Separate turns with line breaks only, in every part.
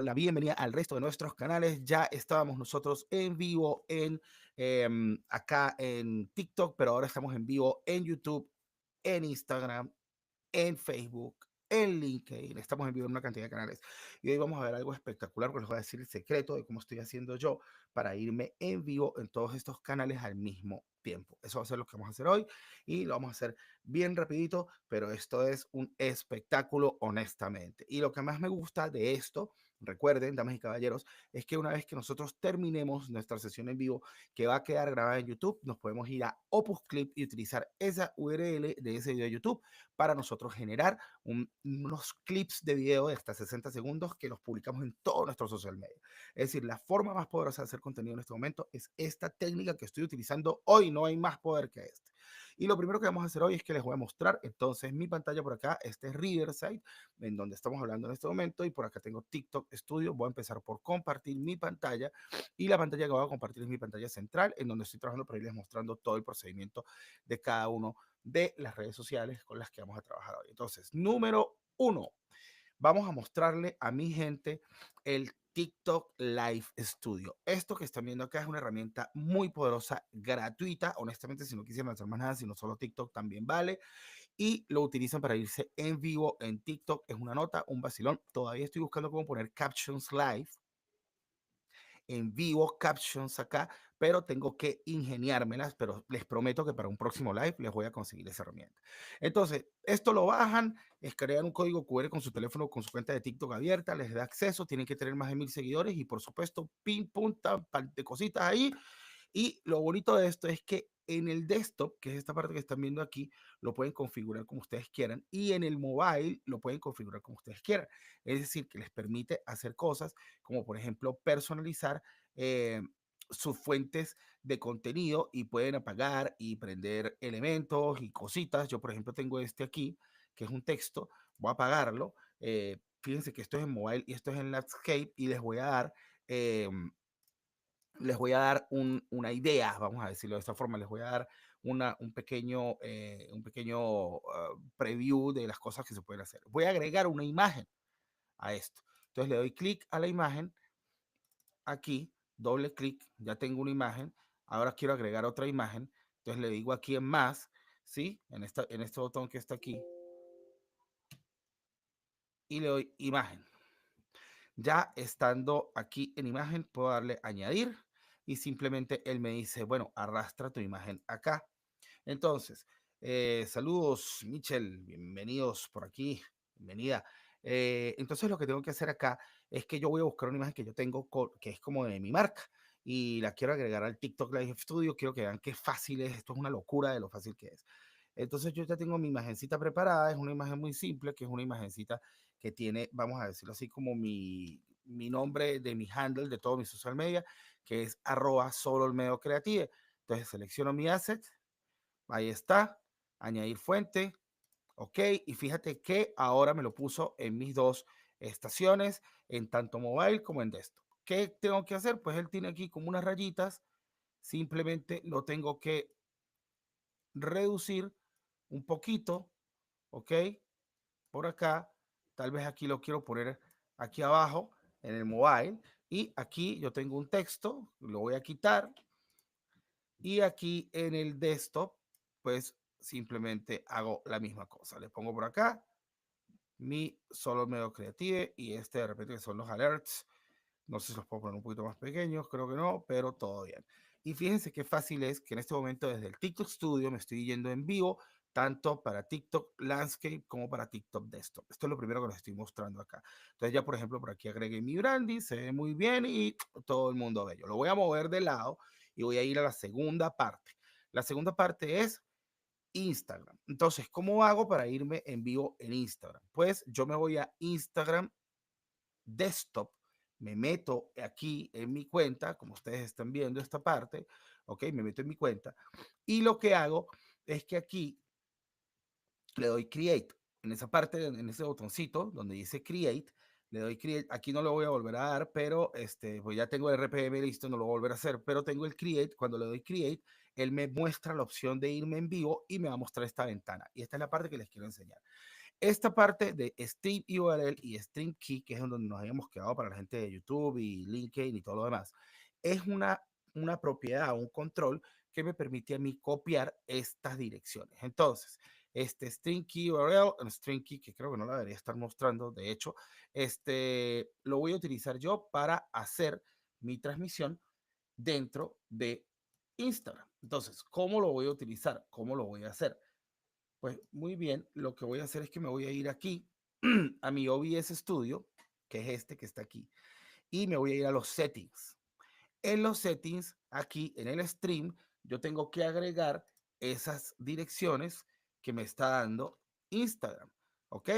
la bienvenida al resto de nuestros canales. Ya estábamos nosotros en vivo acá en TikTok, pero ahora estamos en vivo en YouTube, en Instagram, en Facebook, en LinkedIn. Estamos en vivo en una cantidad de canales. Y hoy vamos a ver algo espectacular, porque les voy a decir el secreto de cómo estoy haciendo yo para irme en vivo en todos estos canales al mismo tiempo. Eso va a ser lo que vamos a hacer hoy y lo vamos a hacer bien rapidito, pero esto es un espectáculo honestamente. Y lo que más me gusta de esto, recuerden, damas y caballeros, es que una vez que nosotros terminemos nuestra sesión en vivo, que va a quedar grabada en YouTube, nos podemos ir a Opus Clip y utilizar esa URL de ese video de YouTube para nosotros generar unos clips de video de hasta 60 segundos que los publicamos en todo nuestro social media. Es decir, la forma más poderosa de hacer contenido en este momento es esta técnica que estoy utilizando hoy. No hay más poder que este. Y lo primero que vamos a hacer hoy es que les voy a mostrar entonces mi pantalla por acá. Este es Riverside, en donde estamos hablando en este momento. Y por acá tengo TikTok Studio. Voy a empezar por compartir mi pantalla. Y la pantalla que voy a compartir es mi pantalla central, en donde estoy trabajando para irles mostrando todo el procedimiento de cada uno de las redes sociales con las que vamos a trabajar hoy. Entonces, número uno, vamos a mostrarle a mi gente el TikTok Live Studio. Esto que están viendo acá es una herramienta muy poderosa, gratuita. Honestamente, si no quisieran hacer más nada, sino solo TikTok, también vale. Y lo utilizan para irse en vivo en TikTok. Es una nota, un vacilón. Todavía estoy buscando cómo poner captions live en vivo, captions acá, pero tengo que ingeniármelas, pero les prometo que para un próximo live les voy a conseguir esa herramienta. Entonces, esto lo bajan, escanean un código QR con su teléfono, con su cuenta de TikTok abierta, les da acceso, tienen que tener más de 1000 seguidores y por supuesto, pim, pum, de cositas ahí. Y lo bonito de esto es que en el desktop, que es esta parte que están viendo aquí, lo pueden configurar como ustedes quieran y en el mobile lo pueden configurar como ustedes quieran. Es decir, que les permite hacer cosas como, por ejemplo, personalizar eh, sus fuentes de contenido y pueden apagar y prender elementos y cositas. Yo, por ejemplo, tengo este aquí, que es un texto. Voy a apagarlo. Fíjense que esto es en mobile y esto es en landscape y eh, les voy a dar una idea, vamos a decirlo de esta forma, les voy a dar un pequeño preview de las cosas que se pueden hacer. Voy a agregar una imagen a esto. Entonces le doy clic a la imagen, aquí, doble clic, ya tengo una imagen, ahora quiero agregar otra imagen, entonces le digo aquí en más, ¿sí? En este botón que está aquí, y le doy imagen. Ya estando aquí en imagen, puedo darle añadir y simplemente él me dice, bueno, arrastra tu imagen acá. Entonces, saludos, Michelle, bienvenidos por aquí, bienvenida. Entonces, lo que tengo que hacer acá es que yo voy a buscar una imagen que yo tengo que es como de mi marca y la quiero agregar al TikTok Live Studio. Quiero que vean qué fácil es, esto es una locura de lo fácil que es. Entonces, yo ya tengo mi imagencita preparada, es una imagen muy simple, que es una imagencita que tiene, vamos a decirlo así, como mi nombre de mi handle de todo mi social media, que es @sololmedocreative. Entonces, selecciono mi asset. Ahí está, añadir fuente, ok, y fíjate que ahora me lo puso en mis dos estaciones, en tanto mobile como en desktop. ¿Qué tengo que hacer? Pues él tiene aquí como unas rayitas, simplemente lo tengo que reducir un poquito, ok, por acá, tal vez aquí lo quiero poner aquí abajo en el mobile y aquí yo tengo un texto, lo voy a quitar y aquí en el desktop, pues simplemente hago la misma cosa. Le pongo por acá mi solo medio creative y este de repente que son los alerts. No sé si los puedo poner un poquito más pequeños, creo que no, pero todo bien. Y fíjense qué fácil es que en este momento desde el TikTok Studio me estoy yendo en vivo, tanto para TikTok Landscape como para TikTok Desktop. Esto es lo primero que les estoy mostrando acá. Entonces ya, por ejemplo, por aquí agregué mi branding, se ve muy bien y todo el mundo bello. Lo voy a mover de lado y voy a ir a la segunda parte. La segunda parte es Instagram. Entonces, ¿cómo hago para irme en vivo en Instagram? Pues yo me voy a Instagram Desktop, me meto aquí en mi cuenta, como ustedes están viendo esta parte, ok, me meto en mi cuenta y lo que hago es que aquí le doy create, en esa parte, en ese botoncito donde dice create, le doy create, aquí no lo voy a volver a dar, pero pues ya tengo el RPM listo, no lo voy a volver a hacer, pero tengo el create, cuando le doy create, él me muestra la opción de irme en vivo y me va a mostrar esta ventana y esta es la parte que les quiero enseñar. esta parte de Stream URL y Stream Key, que es donde nos habíamos quedado para la gente de YouTube y LinkedIn y todo lo demás, es una propiedad, un control que me permite a mí copiar estas direcciones. Entonces, este string key URL, el string key que creo que no la debería estar mostrando, de hecho, lo voy a utilizar yo para hacer mi transmisión dentro de Instagram. Entonces, ¿cómo lo voy a utilizar? ¿Cómo lo voy a hacer? Pues muy bien, lo que voy a hacer es que me voy a ir aquí a mi OBS Studio, que es este que está aquí, y me voy a ir a los settings. En los settings, aquí en el stream, yo tengo que agregar esas direcciones que me está dando Instagram, ¿ok?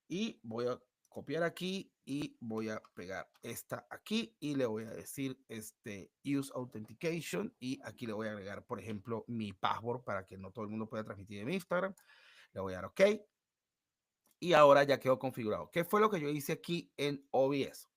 Y voy a copiar aquí y voy a pegar esta aquí y le voy a decir use authentication y aquí le voy a agregar, por ejemplo, mi password para que no todo el mundo pueda transmitir en Instagram. Le voy a dar OK y ahora ya quedó configurado. ¿Qué fue lo que yo hice aquí en OBS?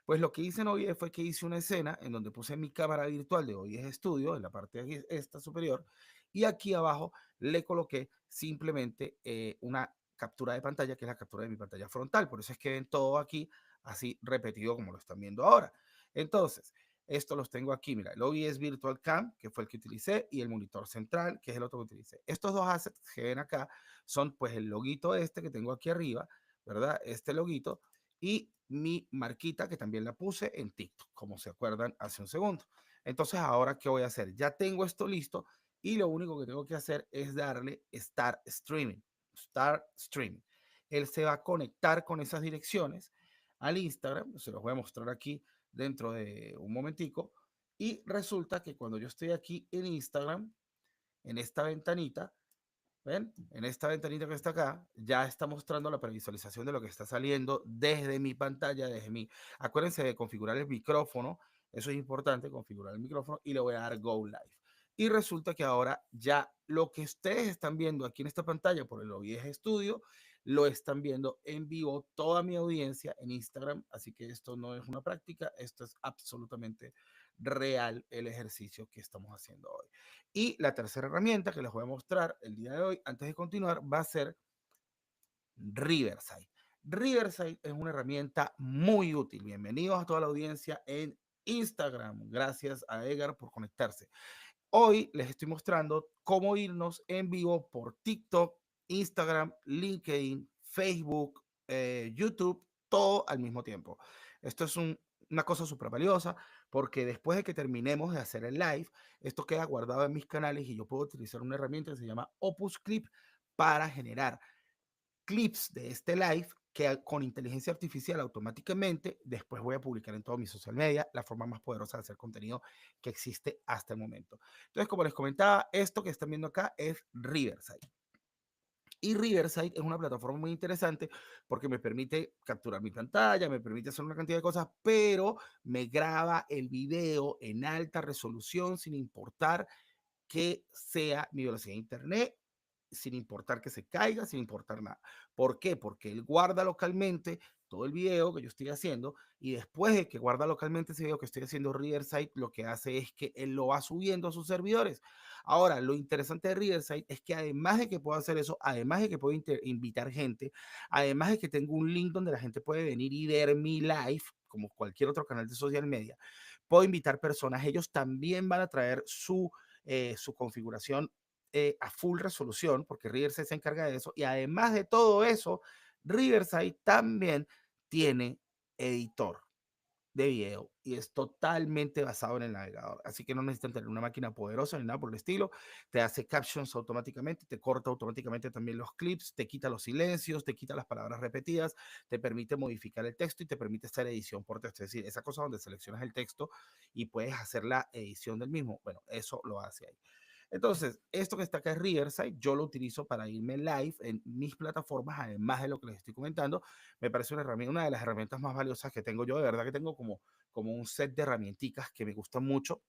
Pues lo que hice en OBS fue que hice una escena en donde puse mi cámara virtual de OBS Studio en la parte de aquí, esta superior, y aquí abajo le coloqué simplemente una captura de pantalla, que es la captura de mi pantalla frontal. Por eso es que ven todo aquí así repetido como lo están viendo ahora. Entonces, esto los tengo aquí, mira, el OBS Virtual Cam, que fue el que utilicé, y el monitor central, que es el otro que utilicé. Estos dos assets que ven acá son pues el loguito este que tengo aquí arriba, ¿verdad? Este loguito y mi marquita que también la puse en TikTok, como se acuerdan hace un segundo. Entonces, ahora, ¿qué voy a hacer? Ya tengo esto listo y lo único que tengo que hacer es darle Start Streaming. Start Streaming. Él se va a conectar con esas direcciones al Instagram, se los voy a mostrar aquí dentro de un momentico, y resulta que cuando yo estoy aquí en Instagram, en esta ventanita, ¿ven? En esta ventanita que está acá, ya está mostrando la previsualización de lo que está saliendo desde mi pantalla, desde mi... Acuérdense de configurar el micrófono, eso es importante, configurar el micrófono y le voy a dar Go Live. Y resulta que ahora ya lo que ustedes están viendo aquí en esta pantalla por el OBS Studio, lo están viendo en vivo toda mi audiencia en Instagram, así que esto no es una práctica, esto es absolutamente real el ejercicio que estamos haciendo hoy. Y la tercera herramienta que les voy a mostrar el día de hoy, antes de continuar, va a ser Riverside. Riverside es una herramienta muy útil. Bienvenidos a toda la audiencia en Instagram. Gracias a Edgar por conectarse. Hoy les estoy mostrando cómo irnos en vivo por TikTok, Instagram, LinkedIn, Facebook, YouTube, todo al mismo tiempo. Esto es una cosa súper valiosa porque después de que terminemos de hacer el live, esto queda guardado en mis canales y yo puedo utilizar una herramienta que se llama Opus Clip para generar clips de este live que con inteligencia artificial automáticamente después voy a publicar en todos mis social media, la forma más poderosa de hacer contenido que existe hasta el momento. Entonces, como les comentaba, esto que están viendo acá es Riverside. Y Riverside es una plataforma muy interesante porque me permite capturar mi pantalla, me permite hacer una cantidad de cosas, pero me graba el video en alta resolución sin importar que sea mi velocidad de internet, sin importar que se caiga, sin importar nada. ¿Por qué? Porque él guarda localmente todo el video que yo estoy haciendo y después de que guarda localmente ese video que estoy haciendo Riverside, lo que hace es que él lo va subiendo a sus servidores. Ahora, lo interesante de Riverside es que además de que puedo hacer eso, además de que puedo invitar gente, además de que tengo un link donde la gente puede venir y ver mi live, como cualquier otro canal de social media, puedo invitar personas, ellos también van a traer su configuración a full resolución, porque Riverside se encarga de eso. Y además de todo eso, Riverside también tiene editor de video y es totalmente basado en el navegador. Así que no necesitan tener una máquina poderosa ni nada por el estilo. Te hace captions automáticamente, te corta automáticamente también los clips, te quita los silencios, te quita las palabras repetidas, te permite modificar el texto y te permite hacer edición por texto. Es decir, esa cosa donde seleccionas el texto y puedes hacer la edición del mismo. Bueno, eso lo hace ahí. Entonces, esto que está acá es Riverside, yo lo utilizo para irme live en mis plataformas, además de lo que les estoy comentando. Me parece una herramienta, una de las herramientas más valiosas que tengo yo. De verdad que tengo como un set de herramienticas que me gustan mucho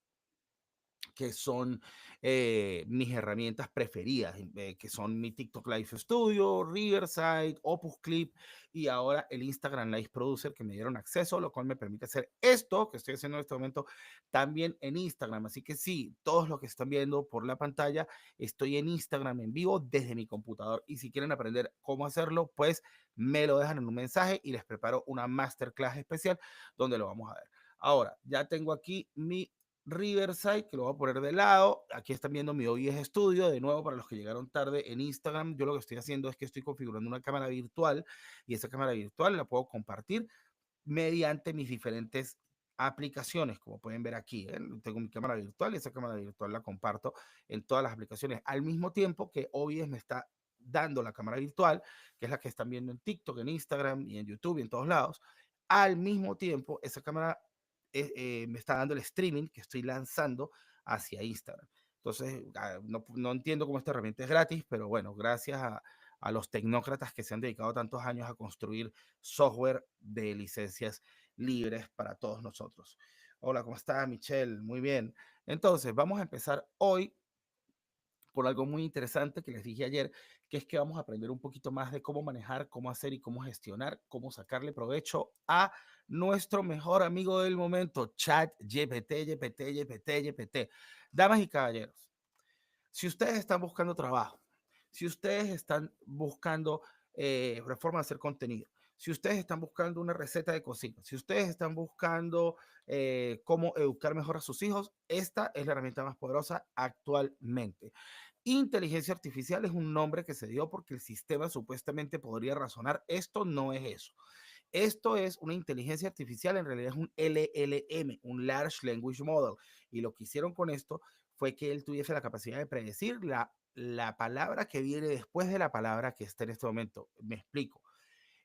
que son mis herramientas preferidas, que son mi TikTok Live Studio, Riverside, Opus Clip y ahora el Instagram Live Producer que me dieron acceso, lo cual me permite hacer esto que estoy haciendo en este momento también en Instagram. Así que sí, todos los que están viendo por la pantalla, estoy en Instagram en vivo desde mi computador y si quieren aprender cómo hacerlo, pues me lo dejan en un mensaje y les preparo una masterclass especial donde lo vamos a ver. Ahora, ya tengo aquí mi Riverside, que lo voy a poner de lado. Aquí están viendo mi OBS Studio. De nuevo, para los que llegaron tarde en Instagram, yo lo que estoy haciendo es que estoy configurando una cámara virtual y esa cámara virtual la puedo compartir mediante mis diferentes aplicaciones, como pueden ver aquí. Tengo mi cámara virtual y esa cámara virtual la comparto en todas las aplicaciones, al mismo tiempo que OBS me está dando la cámara virtual, que es la que están viendo en TikTok, en Instagram y en YouTube y en todos lados. Al mismo tiempo, esa cámara me está dando el streaming que estoy lanzando hacia Instagram. Entonces, no entiendo cómo esta herramienta es gratis, pero bueno, gracias a los tecnócratas que se han dedicado tantos años a construir software de licencias libres para todos nosotros. Hola, ¿cómo está Michelle? Muy bien. Entonces, vamos a empezar hoy por algo muy interesante que les dije ayer, que es que vamos a aprender un poquito más de cómo manejar, cómo hacer y cómo gestionar, cómo sacarle provecho a nuestro mejor amigo del momento, ChatGPT. Damas y caballeros, si ustedes están buscando trabajo, si ustedes están buscando reforma de hacer contenido, si ustedes están buscando una receta de cocina, si ustedes están buscando cómo educar mejor a sus hijos, esta es la herramienta más poderosa actualmente. Inteligencia artificial es un nombre que se dio porque el sistema supuestamente podría razonar. Esto no es eso. Esto es una inteligencia artificial, en realidad es un LLM, un Large Language Model. Y lo que hicieron con esto fue que él tuviese la capacidad de predecir la palabra que viene después de la palabra que está en este momento. Me explico.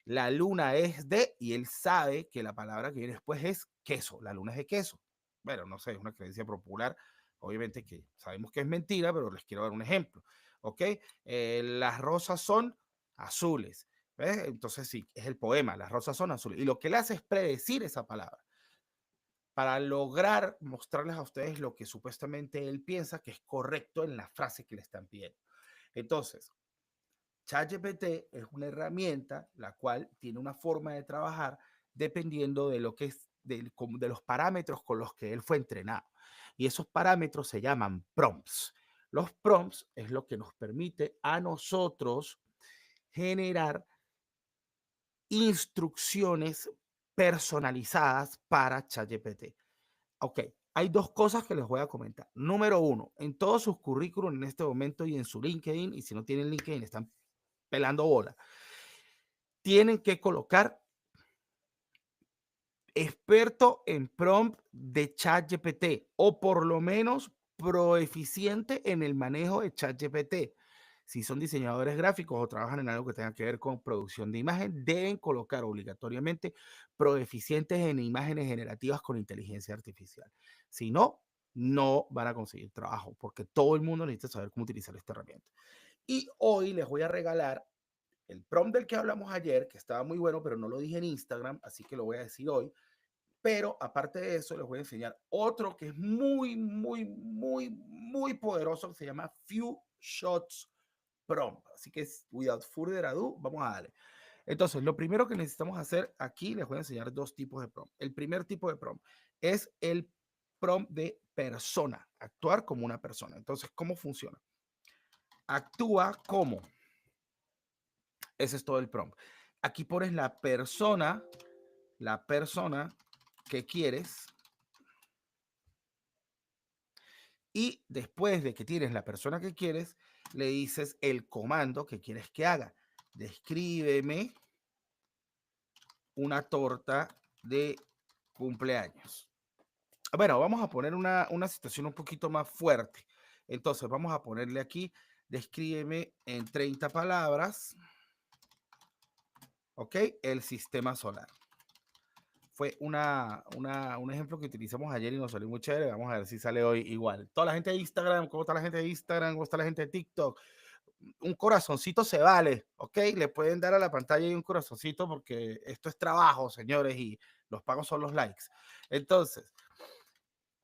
La luna es de, y él sabe que la palabra que viene después es queso. La luna es de queso. Bueno, no sé, es una creencia popular. Obviamente que sabemos que es mentira, pero les quiero dar un ejemplo. ¿Ok? Las rosas son azules. ¿Ves? Entonces sí, es el poema. Las rosas son azules. Y lo que él hace es predecir esa palabra para lograr mostrarles a ustedes lo que supuestamente él piensa que es correcto en la frase que le están pidiendo. Entonces, ChatGPT es una herramienta la cual tiene una forma de trabajar dependiendo de lo que es de los parámetros con los que él fue entrenado. Y esos parámetros se llaman prompts. Los prompts es lo que nos permite a nosotros generar instrucciones personalizadas para ChatGPT. Ok, hay dos cosas que les voy a comentar. Número uno, en todos sus currículums en este momento y en su LinkedIn, y si no tienen LinkedIn, están pelando bola, tienen que colocar experto en prompt de ChatGPT o por lo menos proeficiente en el manejo de ChatGPT. Si son diseñadores gráficos o trabajan en algo que tenga que ver con producción de imagen, deben colocar obligatoriamente proeficientes en imágenes generativas con inteligencia artificial. Si no, no van a conseguir trabajo porque todo el mundo necesita saber cómo utilizar esta herramienta. Y hoy les voy a regalar el prompt del que hablamos ayer, que estaba muy bueno, pero no lo dije en Instagram, así que lo voy a decir hoy. Pero aparte de eso, les voy a enseñar otro que es muy poderoso, que se llama Few Shots Prompt. Así que, without further ado, vamos a darle. Entonces, lo primero que necesitamos hacer aquí, les voy a enseñar dos tipos de prompt. El primer tipo de prompt es el prompt de persona, actuar como una persona. Entonces, ¿cómo funciona? Actúa como. Ese es todo el prompt. Aquí pones la persona que quieres. Y después de que tienes la persona que quieres, le dices el comando que quieres que haga. Descríbeme una torta de cumpleaños. Bueno, vamos a poner una situación un poquito más fuerte. Entonces, vamos a ponerle aquí, descríbeme en 30 palabras, ¿ok? El sistema solar. Fue un ejemplo que utilizamos ayer y nos salió muy chévere. Vamos a ver si sale hoy igual. Toda la gente de Instagram, ¿cómo está la gente de Instagram? ¿Cómo está la gente de TikTok? Un corazoncito se vale, ¿ok? Le pueden dar a la pantalla y un corazoncito porque esto es trabajo, señores, y los pagos son los likes. Entonces,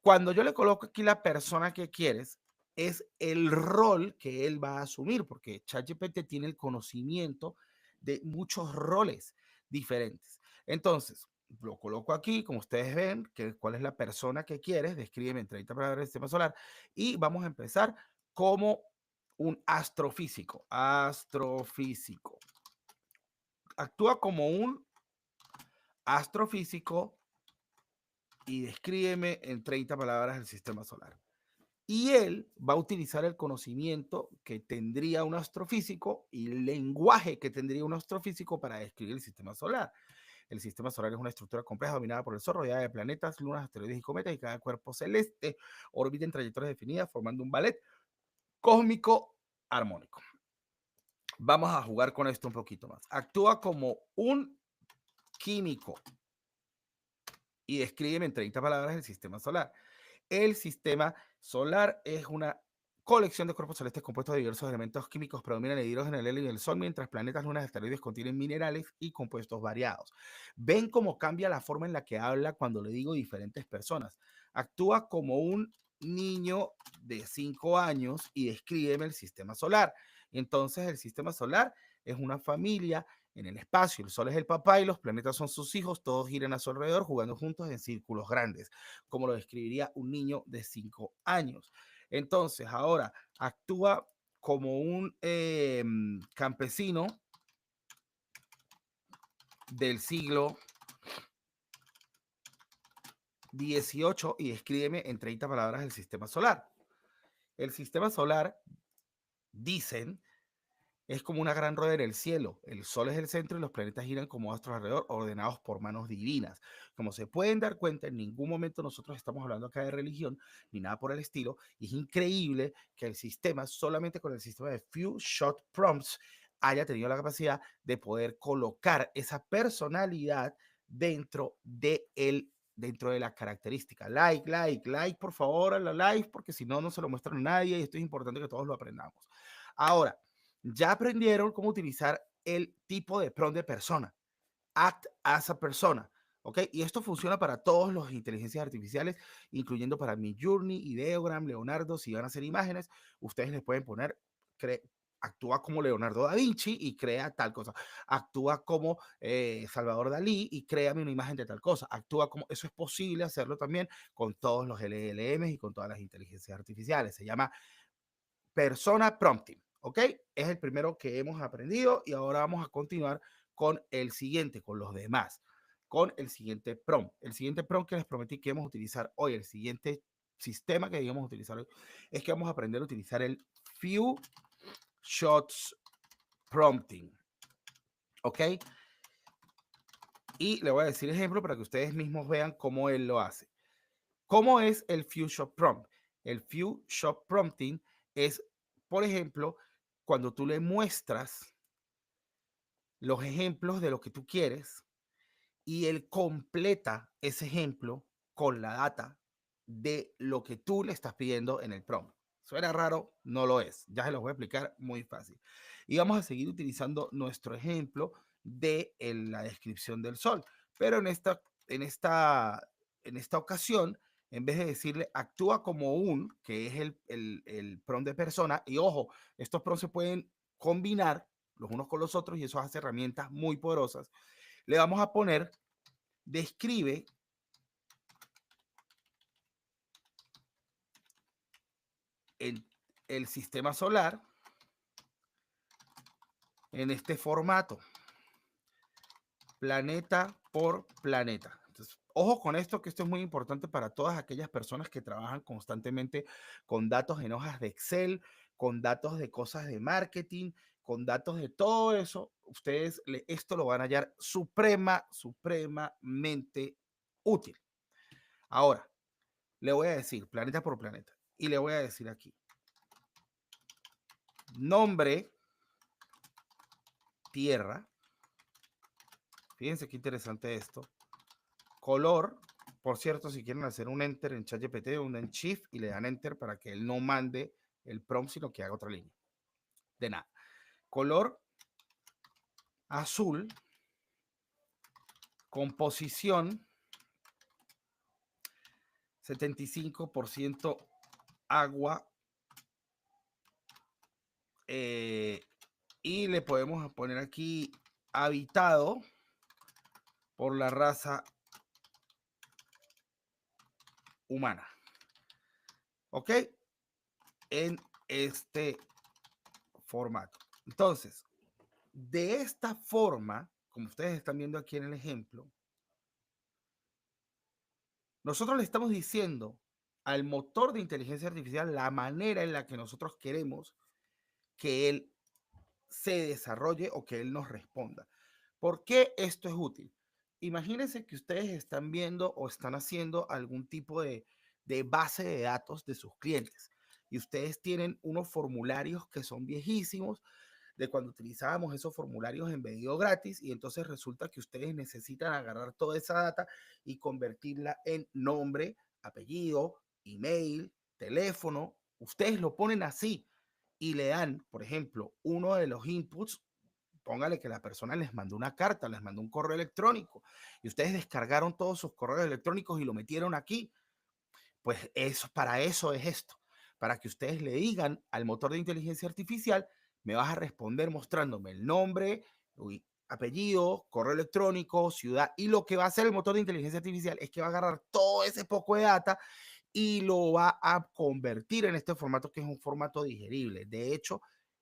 Cuando yo le coloco aquí la persona que quieres, es el rol que él va a asumir, porque ChatGPT tiene el conocimiento de muchos roles diferentes. Entonces, lo coloco aquí, como ustedes ven, cuál es la persona que quieres, descríbeme en 30 palabras del sistema solar, y vamos a empezar como un astrofísico. Astrofísico. Actúa como un astrofísico y descríbeme en 30 palabras el sistema solar. Y él va a utilizar el conocimiento que tendría un astrofísico y el lenguaje que tendría un astrofísico para describir el sistema solar. El sistema solar es una estructura compleja dominada por el Sol, rodeada de planetas, lunas, asteroides y cometas, y cada cuerpo celeste orbita en trayectorias definidas, formando un ballet cósmico armónico. Vamos a jugar con esto un poquito más. Actúa como un químico y descríbeme en 30 palabras el sistema solar. El sistema solar es una colección de cuerpos celestes compuestos de diversos elementos químicos. Predominan el hidrógeno, el helio y el sol, mientras planetas, lunas y asteroides contienen minerales y compuestos variados. Ven cómo cambia la forma en la que habla cuando le digo diferentes personas. Actúa como un niño de 5 años y descríbeme el sistema solar. Entonces, el sistema solar es una familia en el espacio. El Sol es el papá y los planetas son sus hijos. Todos giran a su alrededor jugando juntos en círculos grandes, como lo describiría un niño de 5 años. Entonces, ahora actúa como un campesino del siglo XVIII y escríbeme en 30 palabras el sistema solar. El sistema solar, dicen, es como una gran rueda en el cielo. El Sol es el centro y los planetas giran como astros alrededor, ordenados por manos divinas. Como se pueden dar cuenta, en ningún momento nosotros estamos hablando acá de religión ni nada por el estilo. Y es increíble que el sistema, solamente con el sistema de Few Shot Prompts, haya tenido la capacidad de poder colocar esa personalidad dentro de la característica. Like, por favor, a la like, porque si no, no se lo muestran a nadie y esto es importante que todos lo aprendamos. Ahora, ya aprendieron cómo utilizar el tipo de prompt de persona. Act as a persona. ¿Ok? Y esto funciona para todos los inteligencias artificiales, incluyendo para Midjourney, Ideogram, Leonardo. Si van a hacer imágenes, ustedes les pueden poner, actúa como Leonardo da Vinci y crea tal cosa. Actúa como Salvador Dalí y créame una imagen de tal cosa. Actúa como, eso es posible hacerlo también con todos los LLMs y con todas las inteligencias artificiales. Se llama persona prompting, ¿ok? Es el primero que hemos aprendido y ahora vamos a continuar con el siguiente, con los demás, con el siguiente prompt. El siguiente prompt que les prometí que vamos a utilizar hoy, el siguiente sistema que íbamos a utilizar hoy, es que vamos a aprender a utilizar el Few Shots Prompting, ¿ok? Y le voy a decir ejemplo para que ustedes mismos vean cómo él lo hace. ¿Cómo es el Few Shot Prompt? El Few Shot Prompting es, por ejemplo, cuando tú le muestras los ejemplos de lo que tú quieres y él completa ese ejemplo con la data de lo que tú le estás pidiendo en el prompt. ¿Suena raro? No lo es. Ya se los voy a explicar muy fácil. Y vamos a seguir utilizando nuestro ejemplo de la descripción del sol. Pero en esta ocasión, en vez de decirle actúa como un, que es el prompt de persona, y ojo, estos prompts se pueden combinar los unos con los otros y eso hace herramientas muy poderosas. Le vamos a poner, describe el sistema solar en este formato, planeta por planeta. Entonces, ojo con esto, que esto es muy importante para todas aquellas personas que trabajan constantemente con datos en hojas de Excel, con datos de cosas de marketing, con datos de todo eso. Ustedes esto lo van a hallar supremamente útil. Ahora, le voy a decir planeta por planeta y le voy a decir aquí nombre, tierra. Fíjense qué interesante esto. Color, por cierto, si quieren hacer un enter en ChatGPT, un en Shift y le dan enter para que él no mande el prompt, sino que haga otra línea. De nada. Color azul, composición 75% agua, y le podemos poner aquí habitado por la raza humana. ¿Ok? En este formato. Entonces, de esta forma, como ustedes están viendo aquí en el ejemplo, nosotros le estamos diciendo al motor de inteligencia artificial la manera en la que nosotros queremos que él se desarrolle o que él nos responda. ¿Por qué esto es útil? Imagínense que ustedes están viendo o están haciendo algún tipo de base de datos de sus clientes y ustedes tienen unos formularios que son viejísimos de cuando utilizábamos esos formularios en medio gratis y entonces resulta que ustedes necesitan agarrar toda esa data y convertirla en nombre, apellido, email, teléfono. Ustedes lo ponen así y le dan, por ejemplo, uno de los inputs. Póngale que la persona les mandó una carta, les mandó un correo electrónico y ustedes descargaron todos sus correos electrónicos y lo metieron aquí. Pues eso, para eso es esto, para que ustedes le digan al motor de inteligencia artificial, me vas a responder mostrándome el nombre, apellido, correo electrónico, ciudad, y lo que va a hacer el motor de inteligencia artificial es que va a agarrar todo ese poco de data y lo va a convertir en este formato que es un formato digerible. De hecho,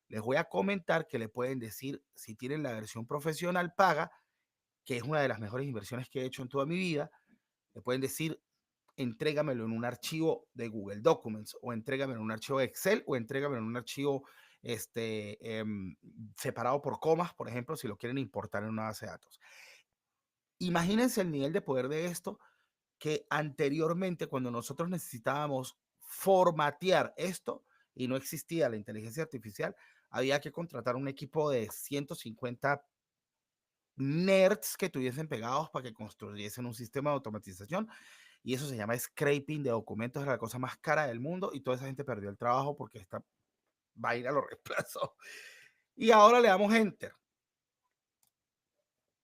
les voy a comentar que le pueden decir, si tienen la versión profesional paga, que es una de las mejores inversiones que he hecho en toda mi vida, le pueden decir, entrégamelo en un archivo de Google Documents o entrégamelo en un archivo de Excel o entrégamelo en un archivo separado por comas, por ejemplo, si lo quieren importar en una base de datos. Imagínense el nivel de poder de esto, que anteriormente cuando nosotros necesitábamos formatear esto y no existía la inteligencia artificial, había que contratar un equipo de 150 nerds que tuviesen pegados para que construyesen un sistema de automatización y eso se llama scraping de documentos, es la cosa más cara del mundo y toda esa gente perdió el trabajo porque esta vaina lo reemplazó. Y ahora le damos enter.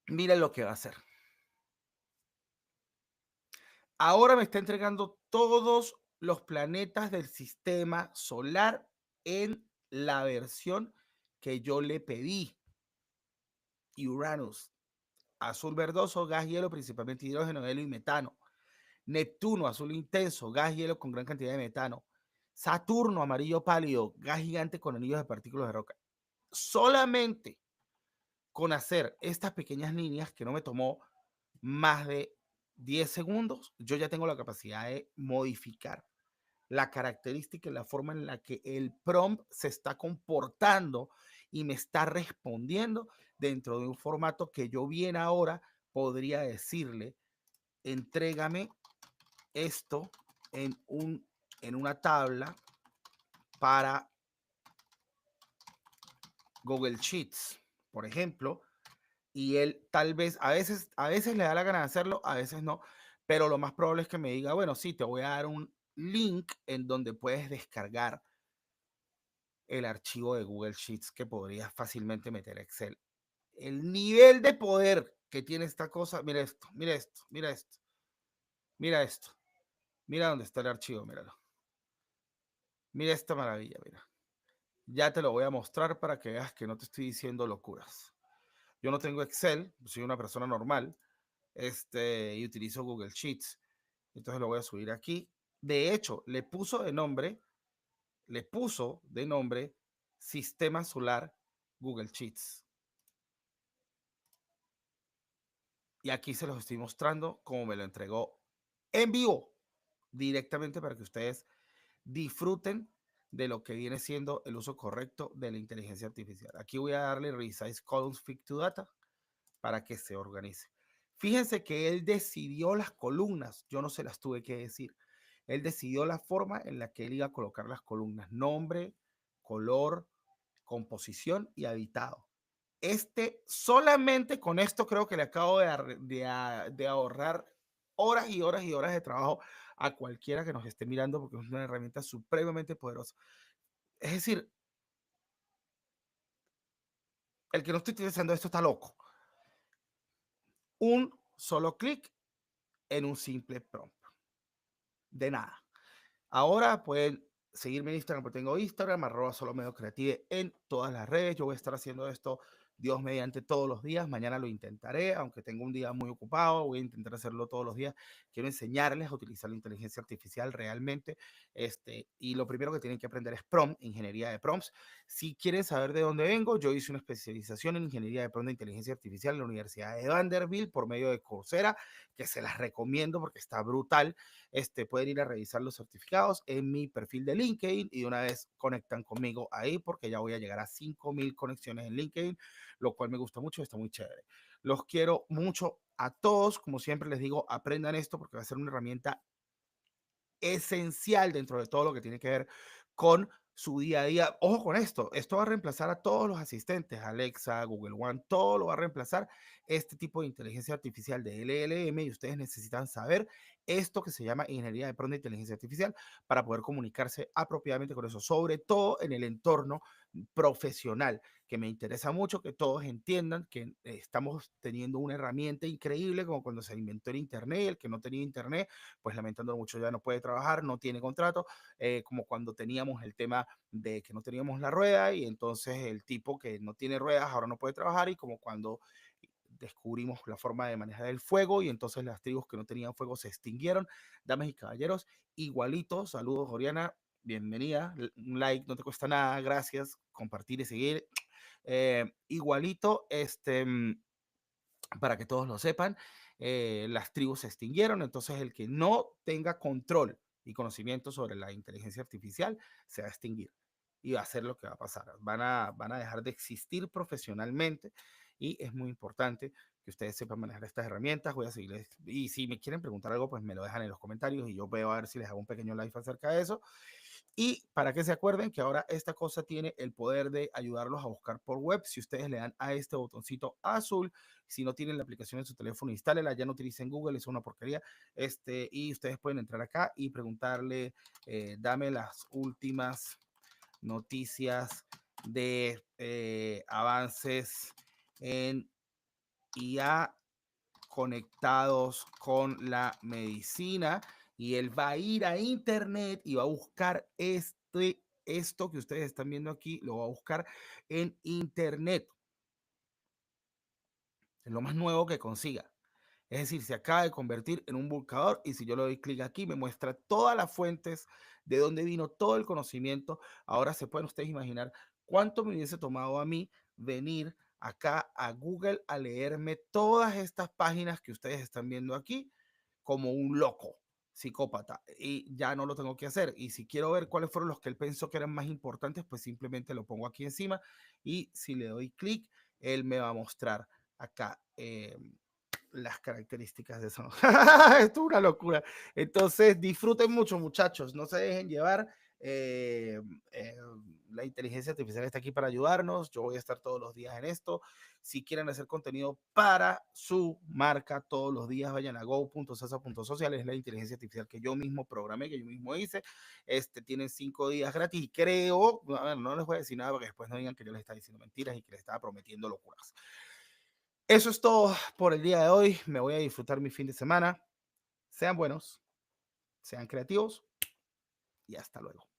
Miren lo que va a hacer. Ahora me está entregando todos los planetas del sistema solar en la versión que yo le pedí. Uranus, azul verdoso, gas, hielo, principalmente hidrógeno, helio y metano. Neptuno, azul intenso, gas, hielo con gran cantidad de metano. Saturno, amarillo pálido, gas gigante con anillos de partículas de roca. Solamente con hacer estas pequeñas líneas que no me tomó más de 10 segundos, yo ya tengo la capacidad de modificar la característica y la forma en la que el prompt se está comportando y me está respondiendo dentro de un formato que yo bien ahora podría decirle, entrégame esto en una tabla para Google Sheets, por ejemplo, y él tal vez, a veces le da la gana de hacerlo, a veces no, pero lo más probable es que me diga, bueno, sí, te voy a dar un link en donde puedes descargar el archivo de Google Sheets que podrías fácilmente meter a Excel. El nivel de poder que tiene esta cosa, mira esto, mira esto, mira esto, mira esto, mira dónde está el archivo, míralo. Mira esta maravilla, mira. Ya te lo voy a mostrar para que veas que no te estoy diciendo locuras. Yo no tengo Excel, soy una persona normal, y utilizo Google Sheets. Entonces lo voy a subir aquí. De hecho, le puso de nombre Sistema Solar Google Sheets. Y aquí se los estoy mostrando como me lo entregó en vivo, directamente para que ustedes disfruten de lo que viene siendo el uso correcto de la inteligencia artificial. Aquí voy a darle Resize Columns Fit to Data para que se organice. Fíjense que él decidió las columnas, yo no se las tuve que decir. Él decidió la forma en la que él iba a colocar las columnas, nombre, color, composición y habitado. Solamente con esto creo que le acabo de ahorrar horas y horas y horas de trabajo a cualquiera que nos esté mirando porque es una herramienta supremamente poderosa. Es decir, el que no esté utilizando esto está loco. Un solo clic en un simple prompt. De nada. Ahora pueden seguirme en Instagram, porque tengo Instagram, @solomedocreative en todas las redes. Yo voy a estar haciendo esto, Dios mediante, todos los días. Mañana lo intentaré, aunque tengo un día muy ocupado, voy a intentar hacerlo todos los días. Quiero enseñarles a utilizar la inteligencia artificial realmente. Y lo primero que tienen que aprender es prompt, ingeniería de prompts. Si quieren saber de dónde vengo, yo hice una especialización en ingeniería de prompt de inteligencia artificial en la Universidad de Vanderbilt por medio de Coursera, que se las recomiendo porque está brutal. Pueden ir a revisar los certificados en mi perfil de LinkedIn y de una vez conectan conmigo ahí porque ya voy a llegar a 5,000 conexiones en LinkedIn, lo cual me gusta mucho, está muy chévere. Los quiero mucho a todos, como siempre les digo, aprendan esto porque va a ser una herramienta esencial dentro de todo lo que tiene que ver con su día a día. Ojo con esto va a reemplazar a todos los asistentes, Alexa, Google One, todo lo va a reemplazar este tipo de inteligencia artificial de LLM y ustedes necesitan saber esto que se llama ingeniería de prompt de inteligencia artificial para poder comunicarse apropiadamente con eso, sobre todo en el entorno profesional, que me interesa mucho que todos entiendan que estamos teniendo una herramienta increíble como cuando se inventó el Internet, el que no tenía Internet pues lamentándolo mucho ya no puede trabajar, no tiene contrato, como cuando teníamos el tema de que no teníamos la rueda y entonces el tipo que no tiene ruedas ahora no puede trabajar y como cuando descubrimos la forma de manejar el fuego y entonces las tribus que no tenían fuego se extinguieron. Damas y caballeros, igualito, saludos Oriana, bienvenida, un like no te cuesta nada, gracias, compartir y seguir. Igualito, para que todos lo sepan, las tribus se extinguieron, entonces el que no tenga control y conocimiento sobre la inteligencia artificial se va a extinguir y va a ser lo que va a pasar. Van a dejar de existir profesionalmente y es muy importante que ustedes sepan manejar estas herramientas. Voy a seguirles y si me quieren preguntar algo, pues me lo dejan en los comentarios y yo veo a ver si les hago un pequeño live acerca de eso. Y para que se acuerden que ahora esta cosa tiene el poder de ayudarlos a buscar por web. Si ustedes le dan a este botoncito azul, si no tienen la aplicación en su teléfono, instálela, ya no utilicen Google, es una porquería. Y ustedes pueden entrar acá y preguntarle, dame las últimas noticias de avances en IA conectados con la medicina y él va a ir a internet y va a buscar esto que ustedes están viendo aquí, lo va a buscar en internet, es lo más nuevo que consiga. Es decir, se acaba de convertir en un buscador y si yo le doy clic aquí me muestra todas las fuentes de dónde vino todo el conocimiento. Ahora se pueden ustedes imaginar cuánto me hubiese tomado a mí venir acá a Google a leerme todas estas páginas que ustedes están viendo aquí como un loco, psicópata. Y ya no lo tengo que hacer. Y si quiero ver cuáles fueron los que él pensó que eran más importantes, pues simplemente lo pongo aquí encima y si le doy clic, él me va a mostrar acá. Las características de eso. Esto es una locura. Entonces, disfruten mucho, muchachos. No se dejen llevar. Eh, eh, la inteligencia artificial está aquí para ayudarnos. Yo voy a estar todos los días en esto. Si quieren hacer contenido para su marca todos los días, vayan a go.sasa.social. Es la inteligencia artificial que yo mismo programé, que yo mismo hice. Tienen 5 días gratis y creo, a ver, no les voy a decir nada porque después no digan que yo les estaba diciendo mentiras y que les estaba prometiendo locuras. Eso es todo por el día de hoy. Me voy a disfrutar mi fin de semana. Sean buenos, sean creativos y hasta luego.